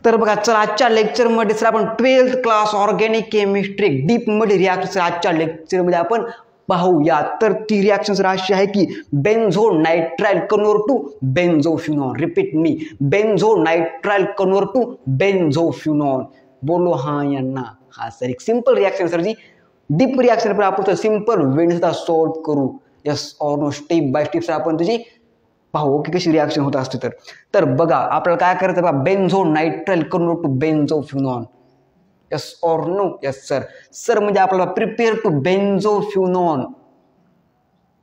तर बघा चला आजच्या लेक्चरमध्ये सर आपण 12th class organic chemistry deep मध्ये रिॲक्शन आजच्या लेक्चरमध्ये आपण पाहूया. तर ती रिॲक्शन सर अशी आहे की benzonitrile convert to benzophenone. Repeat me, benzonitrile convert to benzophenone. बोलो हाँ या ना. हा सर एक simple reaction sir ji deep reaction पण आपण सिंपल वेने सुद्धा सॉल्व करू. Yes or no, step by step आपण त्याची पाहू की कशी रिॲक्शन होत असते. तर बघा आपल्याला काय करायचं बघा, benzonitrile convert to benzophenone. Yes or no. Yes sir. Sir म्हणजे आपल्याला prepare to benzophenone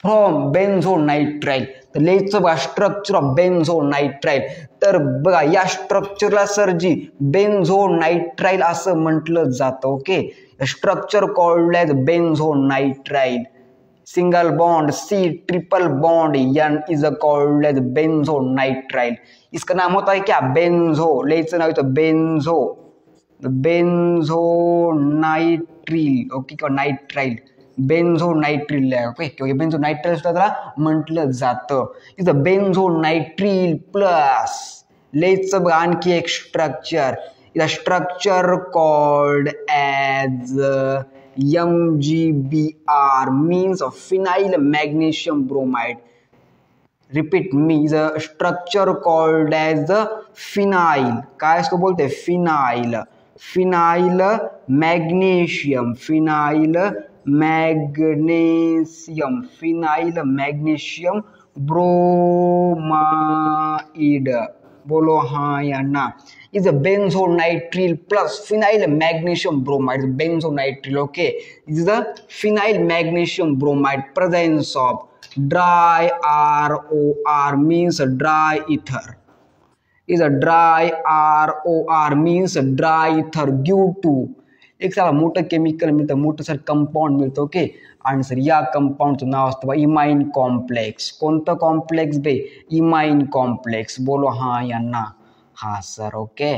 from benzonitrile. तर लिहायचं बघा स्ट्रक्चर ऑफ बेन्झोनायट्राइल. तर बघा या स्ट्रक्चरला सर जी बेन्झोनायट्राइल असं म्हटलं जातं. Okay, structure called as benzonitrile. Single bond C, triple bond N is called as benzonitrile. इसका नाम होता है क्या, बेन्झो. लेचं नाव येतं बेन्झो, बेन्झोनायट्रिल. ओके, किंवा नायट्राइल, बेन्झोनायट्रिल. ओके, किंवा बेन्झोनायट्राइल सुद्धा त्याला म्हटलं जातं. इथं बेन्झोनायट्रिल प्लस लेचं बघा आणखी एक स्ट्रक्चर. इथं structure called as MgBr means phenyl magnesium bromide. Repeat me, the structure called as the phenyl. काय इसको बोलते हैं, phenyl, phenyl magnesium, phenyl magnesium, phenyl magnesium bromide. बोलो हाँ या ना. is a benzonatril plus phenyl magnesium bromide. Benzonatril, okay, this is the phenyl magnesium bromide presence of dry ROR means dry ether. is a dry ROR means dry ether due to एक साला मोठं chemical मिळतं, मोठं sir compound मिळतं. Okay, आणि sir या कंपाऊंडचं नाव असतं इमाइन कॉम्प्लेक्स. कोणतं कॉम्प्लेक्स बे, इमाइन कॉम्प्लेक्स. बोलो हाँ या ना. हाँ sir. Okay,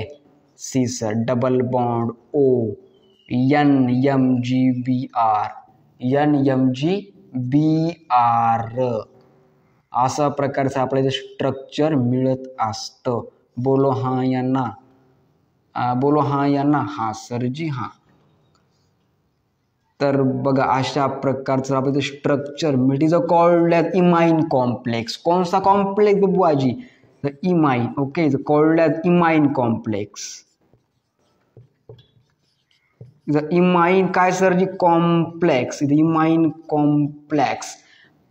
C sir double bond O, NMgBr, NMgBr. अशा प्रकारचं आपल्याला स्ट्रक्चर मिळत असतं. बोलो हाँ या ना. बोलो हाँ या ना. हाँ सर जी हाँ. तर बघा अशा प्रकारचं आपलं स्ट्रक्चर मिळते. Is called as imine complex. कोणता कॉम्प्लेक्स बुवाजी, imine. Okay, is called as imine complex. Imine काय सर जी, कॉम्प्लेक्स. इथे इमाइन कॉम्प्लेक्स.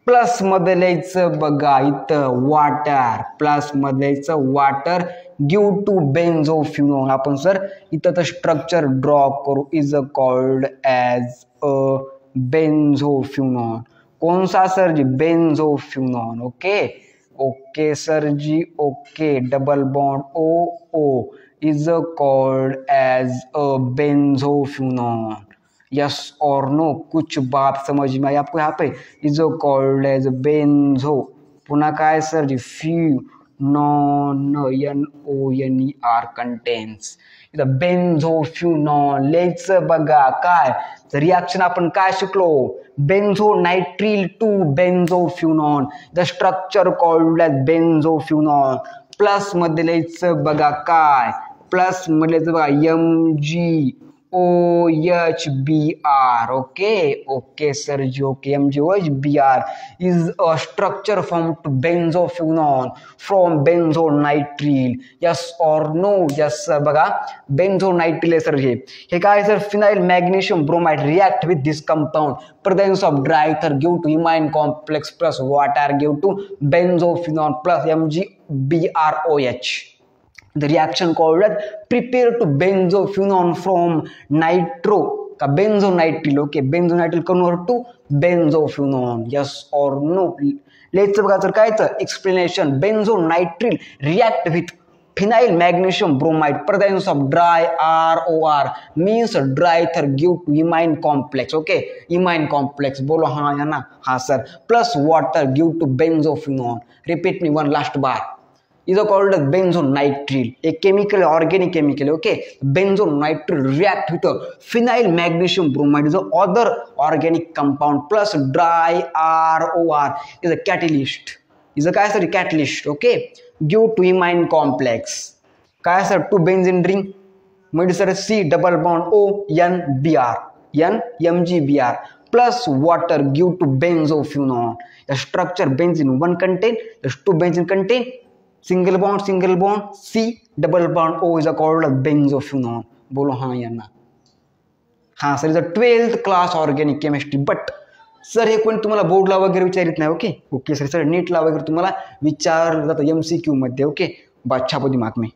प्लस मध्ये लिहायचं बघा इथं वॉटर. प्लस मध्ये लिहायचं वॉटर ड्यू टू बेन्झोफ्युनॉन. आपण सर इथं तर स्ट्रक्चर ड्रॉ करू. Is called as a benzophenone. कौन सा sir ji, benzophenone. Okay, okay sir ji. Okay, double bond O is called as a benzofunon. Yes और नो, कुछ बात समझ में आई आपको यहाँ पे. Is called as benzo. पुन्हा काय sir ji, phenone, NONER contains. इथं बेन्झोफ्युनॉन लिहायचं बघा. काय रिॲक्शन आपण काय शिकलो, benzonitrile to benzophenone. The structure called as benzophenone. Plus मध्ये लिहायचं बघा काय, प्लस मध्ये लिहायचं बघा MgOHBr. Okay, okay sir ji. Okay, MgOHBr is a structure formed to benzofunon from benzonatril. yes or no. yes बघा benzonatril आहे सर. हे काय sir, phenyl magnesium bromide react with this compound, presence of dry ether give to imine complex plus water give to benzofunon plus MgBrOH. The reaction called as prepare to benzofunon from nitro का benzonatril. Okay, benzonatril convert to benzofunon. yes or no. Let's बघा तर काय तर explanation. benzonatril react with phenyl magnesium bromide, presence of dry ROR means dry ether give to imine complex. Okay, imine complex. बोलो हाँ या ना. हाँ sir. plus water give to benzofunon. repeat me one last bar. is called as benzonatril. A chemical, organic chemical. Okay, benzonatril react with a phenyl magnesium bromide is a other organic compound plus dry ROR is a catalyst. is a catalyst. Okay, due to imine complex. काय sir two benzene ring म्हणजे sir C double bond O N B R N M G B R plus water give to benzophenone. The structure benzene one contain, the two benzene contain single bond C double bond O is called benzophenone. बोलो हाँ या ना. हाँ sir, is a 12th class organic chemistry. But sir हे कोणी तुम्हाला बोर्डला वगैरे विचारित नाही. ओके ओके सर, नीटला वगैरे तुम्हाला विचारलं जातं MCQ मध्ये. ओके बादशाह मात में.